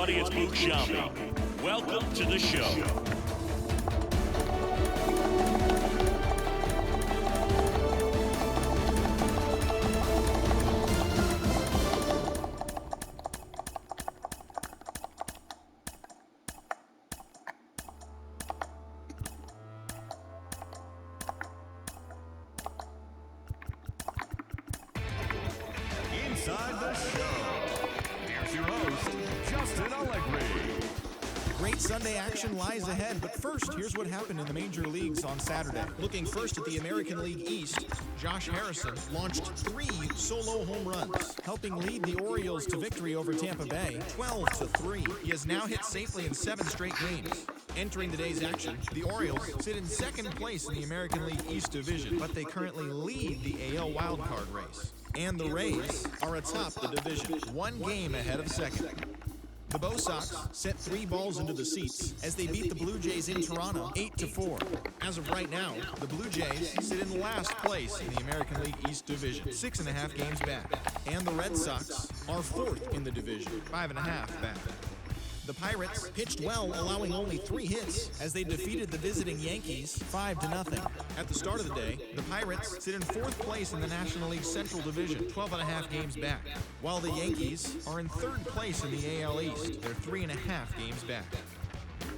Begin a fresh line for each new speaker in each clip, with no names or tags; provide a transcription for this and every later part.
everybody. It's Luke Shelby. Welcome to the show.
Inside the show, here's your host, Justin Allegri.
Great Sunday action lies ahead, but first, here's what happened in the major leagues on Saturday. Looking first at the American League East, Josh Harrison launched 3 solo home runs, helping lead the Orioles to victory over Tampa Bay, 12-3. He has now hit safely in 7 straight games. Entering today's action, the Orioles sit in second place in the American League East division, but they currently lead the AL wildcard race. And the Rays are atop the division, 1 game ahead of second. The Bo Sox sent 3 balls into the seats as they beat the Blue Jays in Toronto 8-4. As of right now, the Blue Jays sit in last place in the American League East division, 6.5 games back. And the Red Sox are 4th in the division, 5.5 back. The Pirates pitched well, allowing only 3 hits as they defeated the visiting Yankees 5-0. At the start of the day, the Pirates sit in 4th place in the National League Central Division, 12.5 games back, while the Yankees are in 3rd place in the AL East. They're 3.5 games back.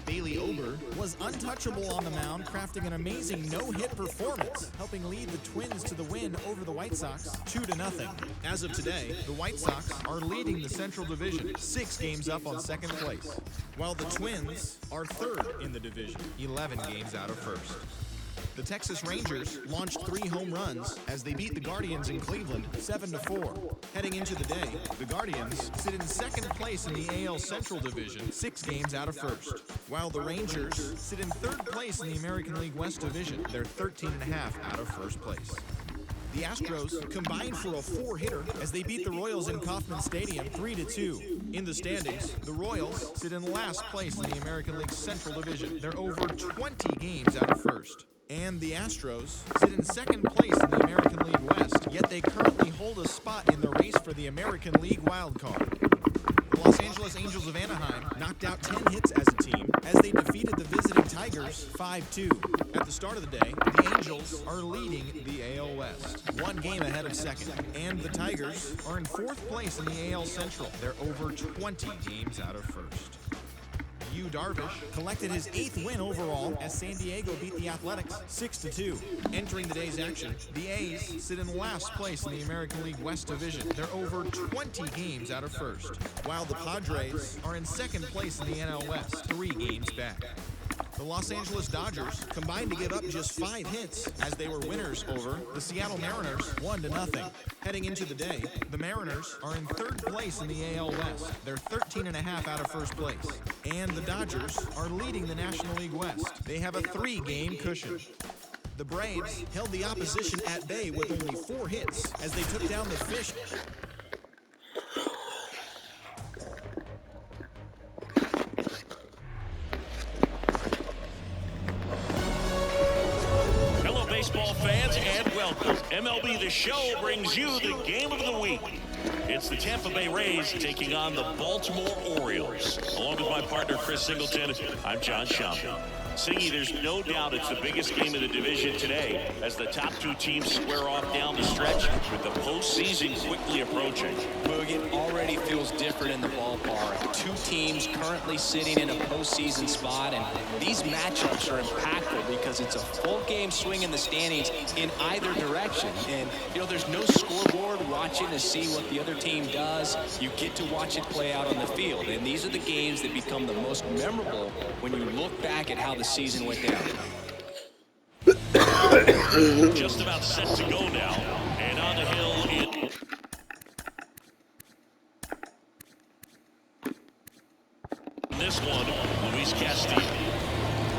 Bailey Ober was untouchable on the mound, crafting an amazing no-hit performance, helping lead the Twins to the win over the White Sox 2-0. As of today, the White Sox are leading the Central Division, 6 games up on second place, while the Twins are 3rd in the division, 11 games out of first. The Texas Rangers launched 3 home runs as they beat the Guardians in Cleveland 7-4. Heading into the day, the Guardians sit in second place in the AL Central Division, 6 games out of first, while the Rangers sit in 3rd place in the American League West Division. They're 13.5 out of first place. The Astros combined for a 4-hitter as they beat the Royals in Kauffman Stadium 3-2. In the standings, the Royals sit in last place in the American League Central Division. They're over 20 games out of first. And the Astros sit in second place in the American League West, yet they currently hold a spot in the race for the American League wildcard. The Los Angeles Angels of Anaheim knocked out 10 hits as a team as they defeated the visiting Tigers 5-2. At the start of the day, the Angels are leading the AL West, 1 game ahead of second, and the Tigers are in 4th place in the AL Central. They're over 20 games out of first. Yu Darvish collected his 8th win overall as San Diego beat the Athletics 6-2. Entering the day's action, the A's sit in last place in the American League West Division. They're over 20 games out of first, while the Padres are in second place in the NL West, 3 games back. The Los Angeles Dodgers combined to give up just 5 hits as they were winners over the Seattle Mariners 1-0. Heading into the day, the Mariners are in 3rd place in the AL West. They're 13.5 out of first place. And the Dodgers are leading the National League West. They have a 3-game cushion. The Braves held the opposition at bay with only 4 hits as they took down the Fish.
Baseball fans, and welcome. MLB The Show brings you the game of the week. It's the Tampa Bay Rays taking on the Baltimore Orioles. Along with my partner, Chris Singleton, I'm John Shelby. Singy, there's no doubt it's the biggest game of the division today as the top 2 teams square off down the stretch with the postseason quickly approaching.
It already feels different in the ballpark. 2 teams currently sitting in a postseason spot, and these matchups are impactful because it's a full game swing in the standings in either direction. And, there's no scoreboard watching to see what the other team does. You get to watch it play out on the field, and these are the games that become the most memorable when you look back at how the season went down.
Just about set to go now, and on the hill this one, Luis Castillo.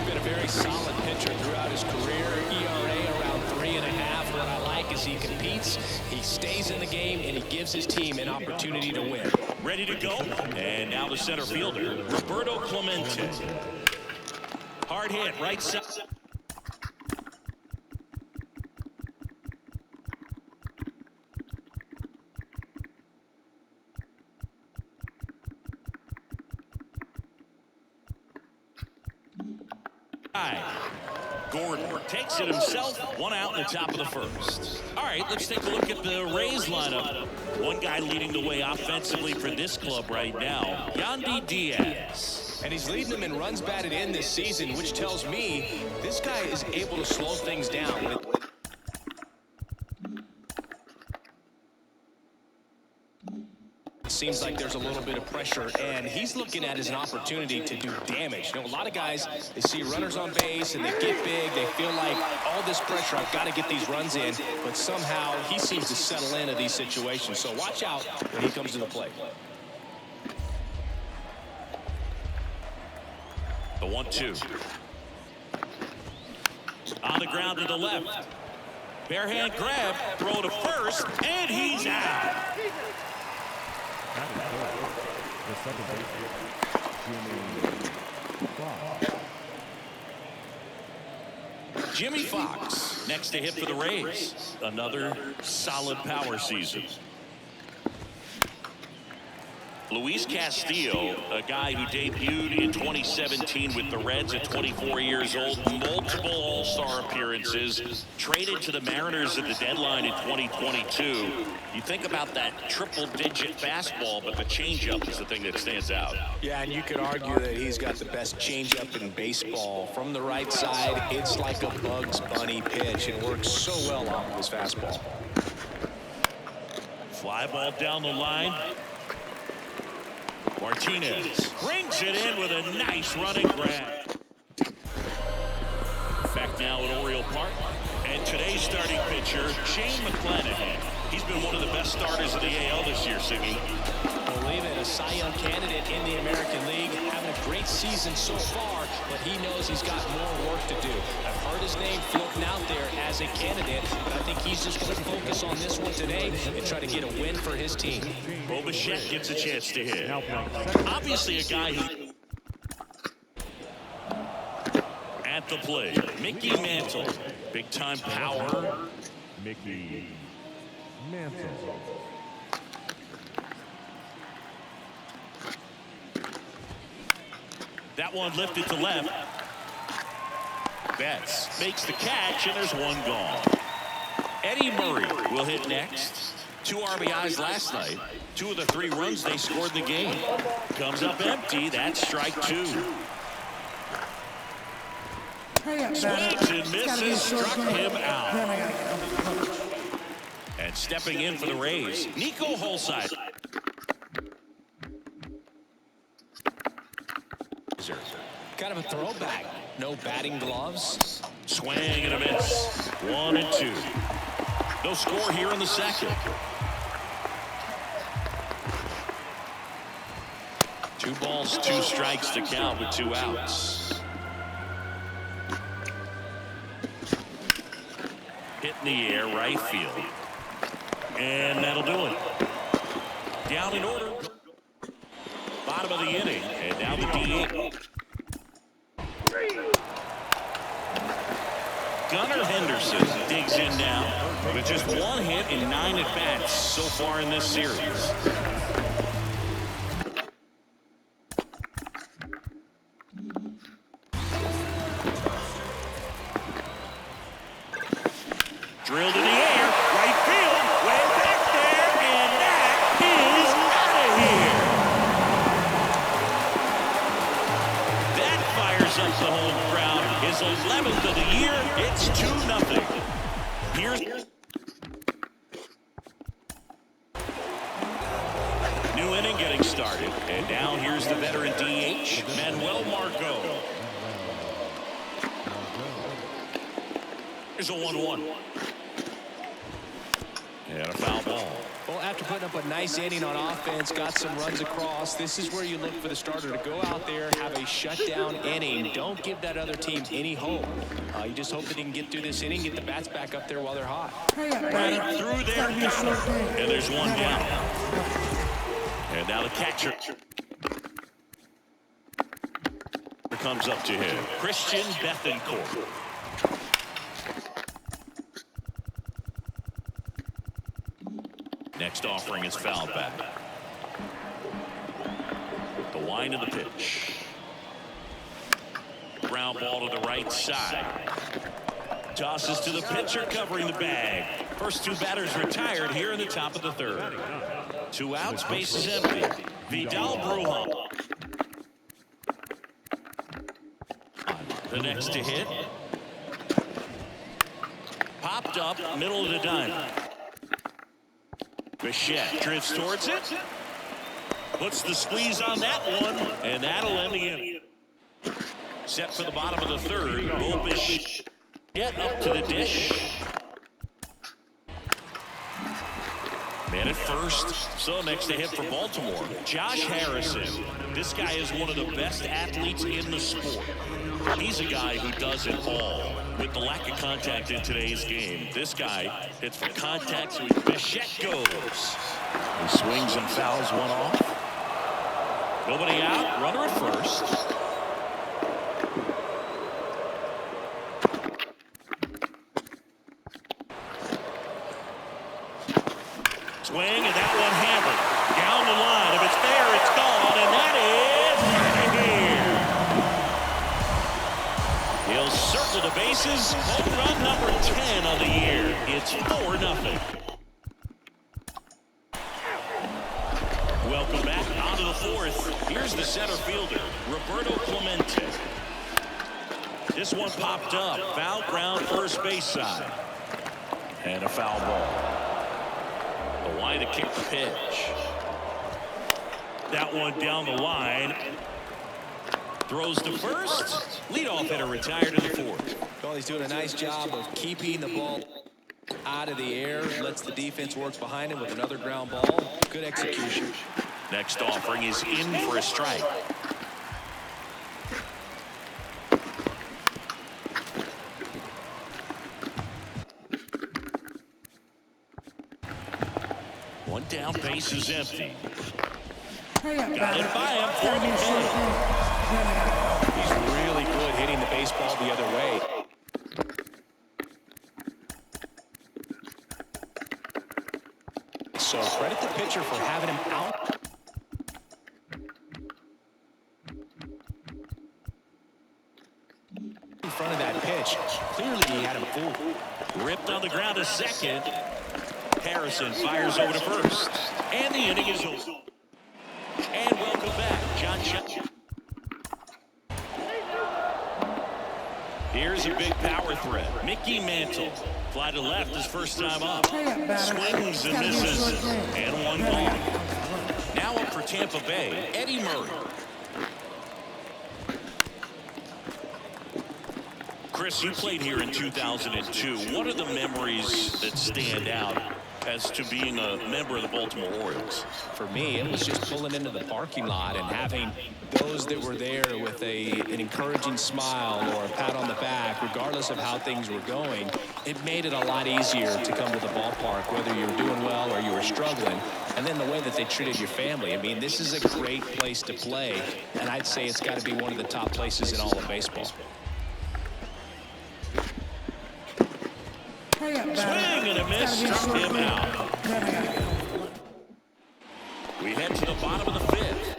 Been a very solid pitcher throughout his career. ERA around 3.5. What I like is he competes, he stays in the game, and he gives his team an opportunity to win.
Ready to go, and now the center fielder, Roberto Clemente. Hard hit, right side. Gordon takes it himself. One out in the top of the first. All right, let's take a look at the Rays lineup. One guy leading the way offensively for this club right now, Yandy Diaz.
And he's leading them in runs batted in this season, which tells me this guy is able to slow things down. It seems like there's a little bit of pressure, and he's looking at it as an opportunity to do damage. You know, a lot of guys, they see runners on base, and they get big. They feel like all this pressure, I've got to get these runs in, but somehow he seems to settle into these situations. So watch out when he comes to the plate.
The 1-2. On the ground to the left. Bare hand grab, throw to first, and he's out. Jimmy Fox next to hit for the Rays. Another solid power season. Luis Castillo, a guy who debuted in 2017 with the Reds at 24 years old, multiple All-Star appearances, traded to the Mariners at the deadline in 2022. You think about that triple-digit fastball, but the changeup is the thing that stands out.
Yeah, and you could argue that he's got the best changeup in baseball. From the right side, it's like a Bugs Bunny pitch. It works so well off of his fastball.
Fly ball down the line. Martinez brings it in with a nice running grab. Back now at Oriole Park. And today's starting pitcher, Shane McClanahan. He's been one of the best starters of the AL this year, Siggy.
Believe it, a Cy Young candidate in the American League, having a great season so far, but he knows he's got more work to do. I've heard his name floating out there as a candidate, but I think he's just going to focus on this one today and try to get a win for his team.
Bo Bichette gets a chance to hit. Obviously a guy who... At the plate, Mickey Mantle. Big time power.
Mickey Mantle.
That one lifted to left. Betts makes the catch, and there's one gone. Eddie Murray will hit next. 2 RBIs last night. 2 of the 3 runs they scored in the game. Comes up empty. That's strike 2. Swings and misses. Struck him out. And stepping in for the Rays, Nico Holside.
Kind of a throwback. No batting gloves.
Swing and a miss. 1 and 2. No score here in the second. 2 balls, 2 strikes to count with 2 outs. Hit in the air, right field. And that'll do it. Down in order. Bottom of the inning. And now the DH. Gunnar Henderson digs in now with just 1 hit in 9 at-bats so far in this series. Drilled in the air, right field, way back there, and that is out of here. That fires up the home crowd. His 11th of the year. It's 2-0. Here's new inning getting started, and now here's the veteran DH, Manuel Margot. Here's a 1-1. And a foul ball.
Well, after putting up a nice inning on offense, got some runs across, this is where you look for the starter to go out there, have a shutdown inning. Don't give that other team any hope. You just hope that he can get through this inning, get the bats back up there while they're hot.
Right through there, and there's 1 down. And now the catcher comes up to him, Christian Bethancourt. Next offering is fouled back. The wind of the pitch. ground ball to the right side. Tosses to the pitcher covering the bag. First two batters retired here in the top of the third. 2 outs, base is empty. Vidal Brujan. The next to hit. Popped up, middle of the diamond. Bichette drifts towards it. Puts the squeeze on that one, and that'll end the inning. Set for the bottom of the third. Bichette up to the dish. Man at first. So next to hit for Baltimore, Josh Harrison. This guy is one of the best athletes in the sport. He's a guy who does it all. With the lack of contact in today's game, this guy hits for contact, so Bichette goes. He swings and fouls one off. Nobody out, runner at first. Swing, and that one hammered. Down the line. If it's there, it's gone, and that is out of here. He'll circle the bases. Home run number 10 on the year. It's 4-0. Welcome back on to the fourth. Here's the center fielder, Roberto Clemente. This one popped up. Foul ground first base side. And a foul ball. The line to kick the pitch. That one down the line. Throws to first. Leadoff hitter retired in the fourth.
Well, he's doing a nice job of keeping the ball out of the air. Lets the defense work behind him with another ground ball. Good execution.
Next offering is in for a strike. One down, base is empty. Got it by him for the hit.
He's really good hitting the baseball the other way. So credit the pitcher for having him out. In front of that pitch. Clearly he had him fooled.
Ripped on the ground to second. Harrison fires over to first. And the inning is over. And welcome back, John. Here's a big power threat. Mickey Mantle. Fly to left his first time up. Swings and misses. And one gone. Now up for Tampa Bay, Eddie Murray. Chris, you played here in 2002. What are the memories that stand out as to being a member of the Baltimore Orioles?
For me, it was just pulling into the parking lot and having those that were there with an encouraging smile or a pat on the back, regardless of how things were going. It made it a lot easier to come to the ballpark, whether you were doing well or you were struggling. And then the way that they treated your family. I mean, this is a great place to play, and I'd say it's got to be one of the top places in all of baseball.
Swing and a miss, struck him out. We head to the bottom of the fifth.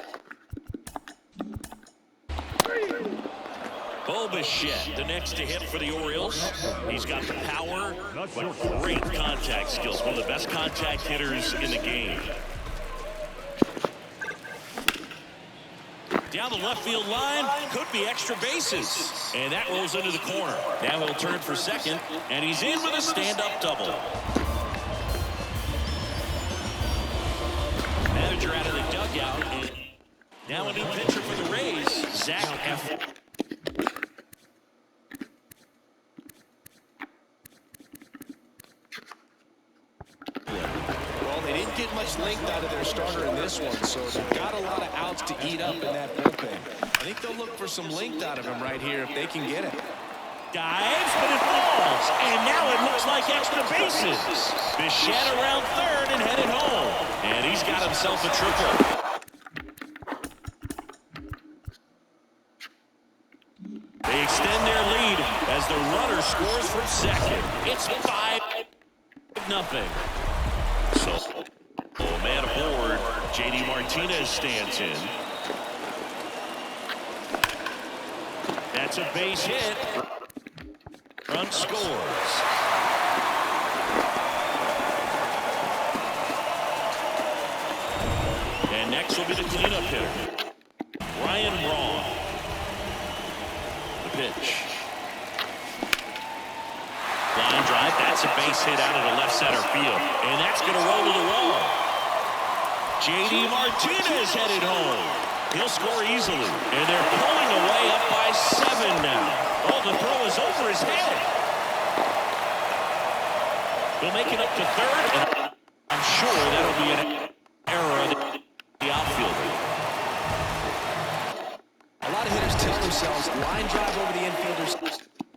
Bichette, the next to hit for the Orioles. He's got the power, but great contact skills. One of the best contact hitters in the game. Down the left field line, could be extra bases. And that rolls into the corner. Now he'll turn for second, and he's in with a stand-up double. Manager out of the dugout. And now a new pitcher for the Rays, Zach F.
Well, they didn't get much length out of their starter in this one, so they've got a lot of outs to eat up in that bullpen. I think they'll look for some length out of him right here if they can get it.
Dives, but it falls. And now it looks like extra bases. Bichette around third and headed home. And he's got himself a triple. They extend their lead as the runner scores from second. It's 5-0. So, man aboard, J.D. Martinez stands in. That That's a base hit. Run scores. And next will be the cleanup hitter, Ryan Braun. The pitch. Line drive. That's a base hit out of the left center field. And that's going to roll to the wall. J.D. Martinez headed home. He'll score easily. And they're pulling away up by 7 now. Oh, the throw is over his head. He'll make it up to third. And I'm sure that'll be an error of the outfielder.
A lot of hitters tell themselves, line drive over the infielder's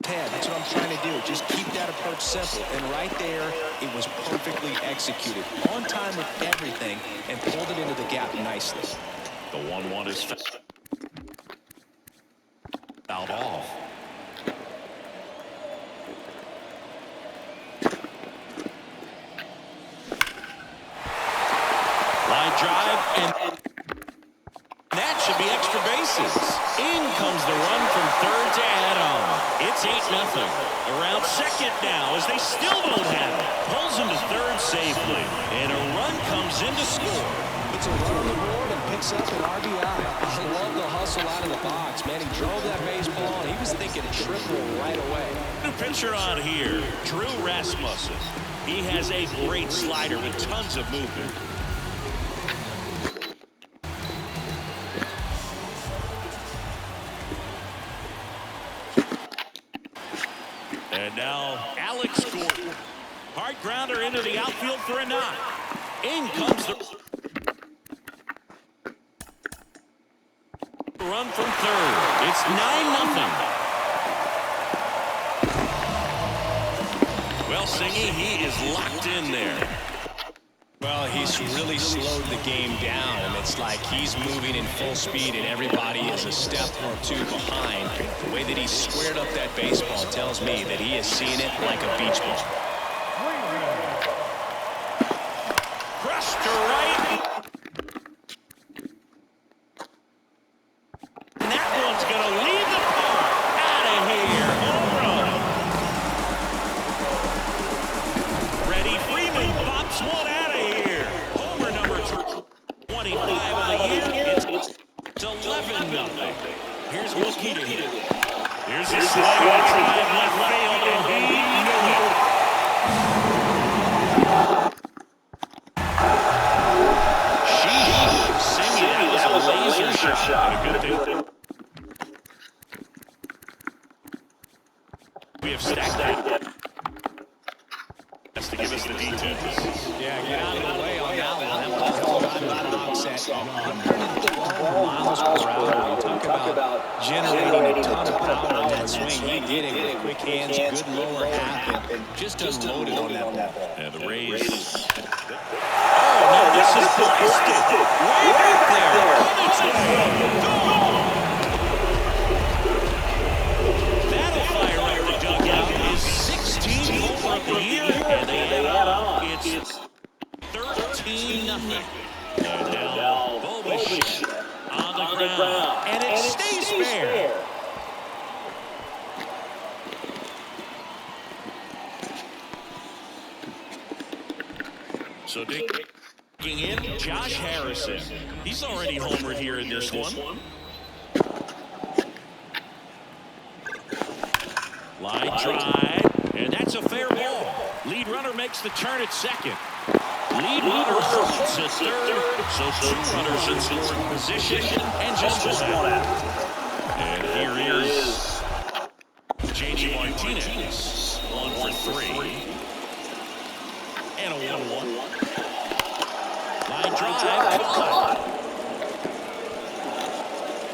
head. That's what I'm trying to do. Just keep that approach simple. And right there, it was perfectly executed. On time with everything and pulled it into the gap nicely.
The 1-1 is fouled off. Line drive, and that should be extra bases. In comes the run from third to add on. It's 8-0. Around second now as they still don't have it. Pulls him to third safely, and a run comes in to score.
It's a run on the board and picks up an RBI. I love the hustle out of the box, man. He drove that baseball, and he was thinking triple right away.
New pitcher on here, Drew Rasmussen. He has a great slider with tons of movement. And now Alex Gordon. Hard grounder into the outfield for a knock. In comes the run from third. It's 9-0. Well, Singy, he is locked in there.
Well, he's really slowed the game down, and it's like he's moving in full speed, and everybody is a step or two behind. The way that he squared up that baseball tells me that he is seeing it like a beach ball.
Crushed to right. And that one's going to leave the park. Out of here. Home run. Freddie Freeman pops one out of here. Homer number 25 of the year. It's 11-0. Here's Mookie to hit. Here's his slide drive left field, and he knew it. Singing, that was a laser shot. A good thing. We have stacked that. That's to give us the details.
Yeah, get out of the way on that one. That was not offset. 112 miles per hour. Talk about generating a ton of power on that swing. He did it with quick hands, good lower half, and just unloaded on that ball.
And the Rays. Oh, no, this is blasted. Way back there. On its way. That'll fire up the dugout. His 16th homer of the year, and they add on. It's 13-0. And now Bobish on the ground. And it stays fair. So digging in, Josh Harrison. He's already homered here in this one. Line drive, and that's a fair ball. Lead runner makes the turn at second. Lead runner holds at third, so two runners in scoring position, and just one out. And here is J.D. Martinez, 1 for 3. And a 1-1. Line drive, caught.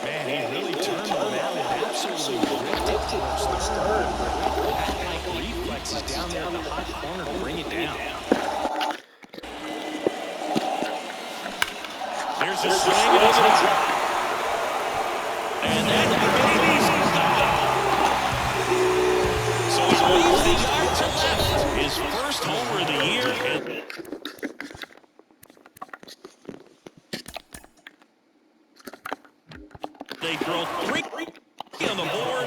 Man, he really turned on that one. Absolutely ripped it towards third. That like reflexes down there in the hot corner to bring it down.
There's a swing, and it's a and that baby's gone. So he leaves the yard to left. His first homer of the year. And they throw 3 on the board.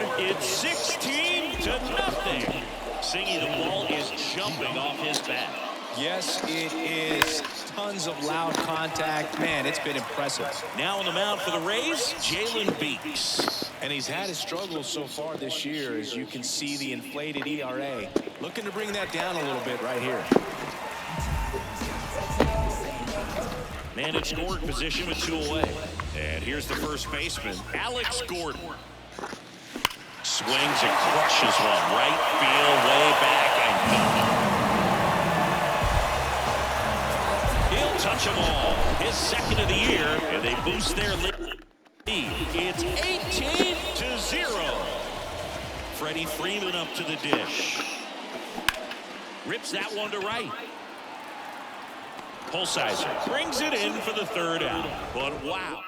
0-0. Singy, the ball is jumping off his bat.
Yes, it is. Tons of loud contact. Man, it's been impressive.
Now on the mound for the Rays, Jalen Beeks.
And he's had his struggles so far this year, as you can see the inflated ERA. Looking to bring that down a little bit right here.
Man in scoring position with 2 away. And here's the first baseman, Alex Gordon. Swings and crushes one. Right field, way back, and he'll touch them all. His second of the year, and they boost their lead. It's 18-0. Freddie Freeman up to the dish. Rips that one to right. Holsizer brings it in for the 3rd out. But wow.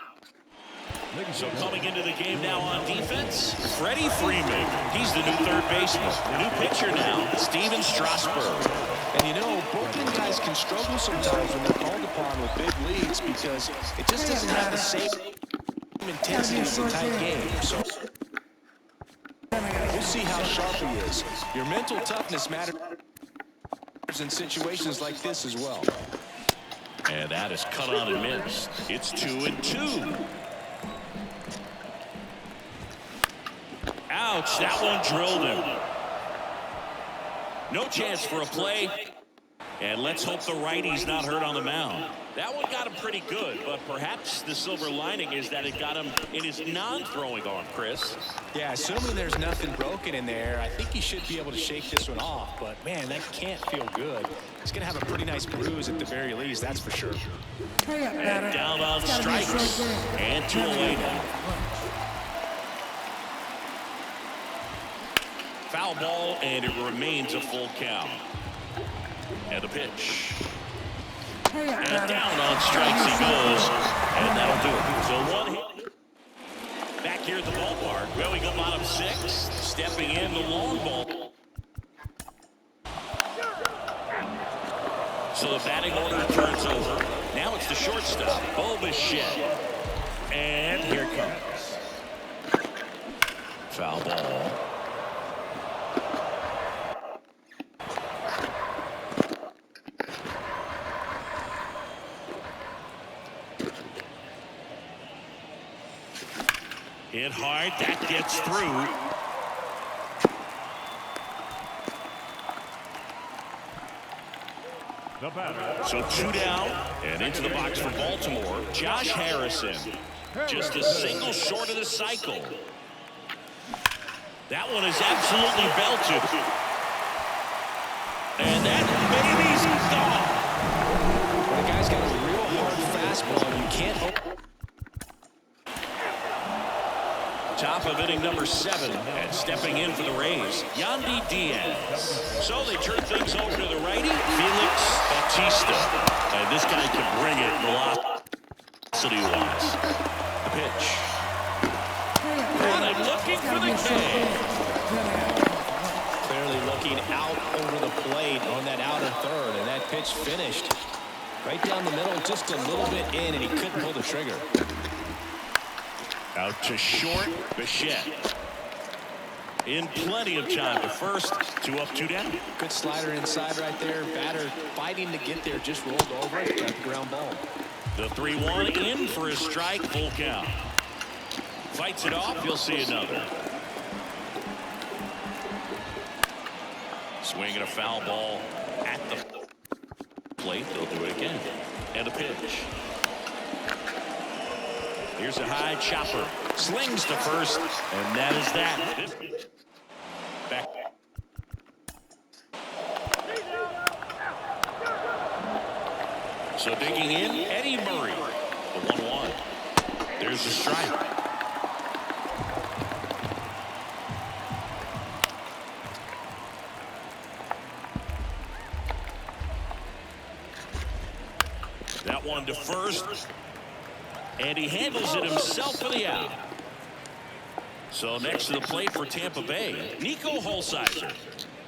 So coming into the game now on defense, Freddie Freeman. He's the new 3rd baseman. The new pitcher now, Steven Strasburg.
And you know, Brooklyn guys can struggle sometimes when they're called upon with big leads because it just doesn't have the same intensity as a tight game. So we'll see how sharp he is. Your mental toughness matters in situations like this as well.
And that is cut on and missed. It's 2-2. Ouch, that one drilled him. No chance for a play. And let's hope the righty's not hurt on the mound. That one got him pretty good, but perhaps the silver lining is that it got him in his non-throwing arm, Chris.
Yeah, assuming there's nothing broken in there, I think he should be able to shake this one off. But, man, that can't feel good. He's going to have a pretty nice bruise at the very least, that's for sure.
And down on strikes. And 2 away now. Foul ball, and it remains a full count. And a pitch. And down on strikes he goes. And that'll do it. So 1 hit. Back here at the ballpark. Well, we go bottom 6. Stepping in the long ball. So the batting order turns over. Now it's the shortstop, Bo Bichette. And here it comes. Foul ball. Hit hard, that gets through. So 2 down, and into the box for Baltimore, Josh Harrison. Just a single short of the cycle. That one is absolutely belted. And that baby's gone.
When a guy's got a real hard fastball, you can't...
Top of inning number 7, and stepping in for the Rays, Yandy Diaz. So they turn things over to the righty, Felix Bautista. And this guy can bring it velocity-wise. The pitch. And I'm looking for the K.
Clearly looking out over the plate on that outer third, and that pitch finished right down the middle, just a little bit in, and he couldn't pull the trigger.
Out to short, Bichette. In plenty of time to first, 2 up, 2 down.
Good slider inside right there. Batter fighting to get there, just rolled over it, got the ground ball.
The 3-1 in for a strike, full count. Fights it off, you'll see another. Swinging a foul ball at the plate. They'll do it again. And a pitch. Here's a high chopper. Slings to first, and that is that. Back. So digging in, Eddie Murray. The 1-1. There's the strike. That one to first. And he handles it himself for the out. So next to the plate for Tampa Bay, Nico Holsizer.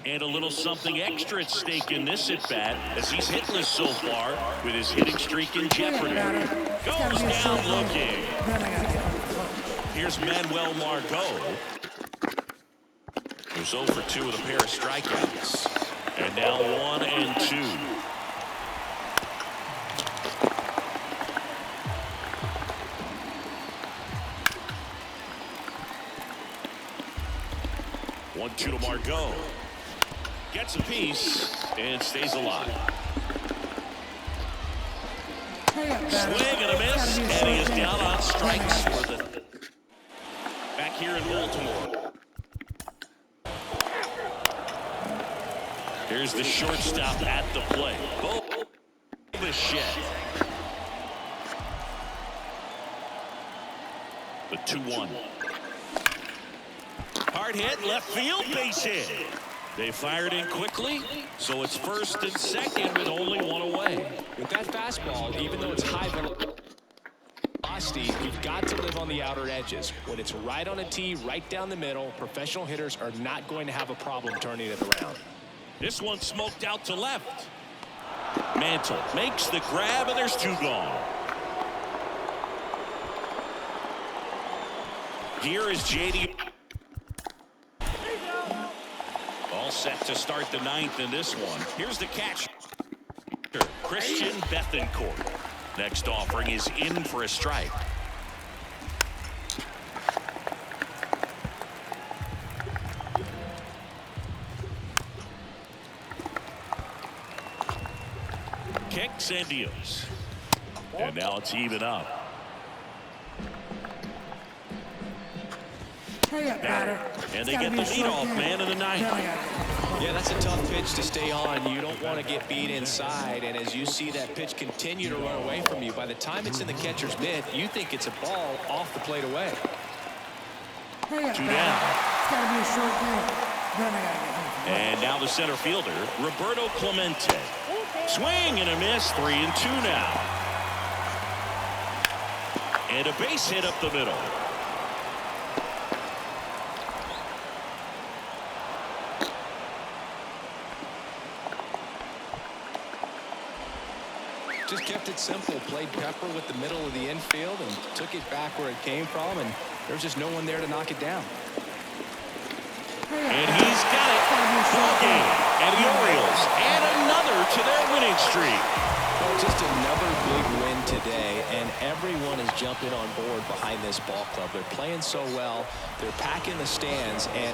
And a little something extra at stake in this at-bat as he's hitless so far with his hitting streak in jeopardy. Goes down looking. Here's Manuel Margot. He was 0 for 2 with a pair of strikeouts. And now 1-2. One-two to Margot. Gets a piece and stays alive. Swing and a miss, and he is down on strikes for the back here in Baltimore. Here's the shortstop at the plate. Bichette. The 2-1. Hard hit, left field, base hit. They fired in quickly, so it's first and second with only one away.
With that fastball, even though it's high velocity, you've got to live on the outer edges. When it's right on a tee, right down the middle, professional hitters are not going to have a problem turning it around.
This one smoked out to left. Mantle makes the grab, and there's 2 gone. Here is J.D. All set to start the 9th in this one. Here's the catch. Christian Bethencourt. Next offering is in for a strike. Kicks and deals. And now it's even up. And they get the leadoff man in the 9th.
Yeah, that's a tough pitch to stay on. You don't want to get beat inside, and as you see that pitch continue to run away from you, by the time it's in the catcher's mitt, you think it's a ball off the plate away.
2 down.
It's gotta be a short game.
And now the center fielder, Roberto Clemente. Swing and a miss, 3-2 now. And a base hit up the middle.
Just kept it simple, played pepper with the middle of the infield and took it back where it came from, and there's just no one there to knock it down.
And he's got it. Full game. And the Orioles add another to their winning streak.
Well, just another big win today, and everyone is jumping on board behind this ball club. They're playing so well. They're packing the stands, and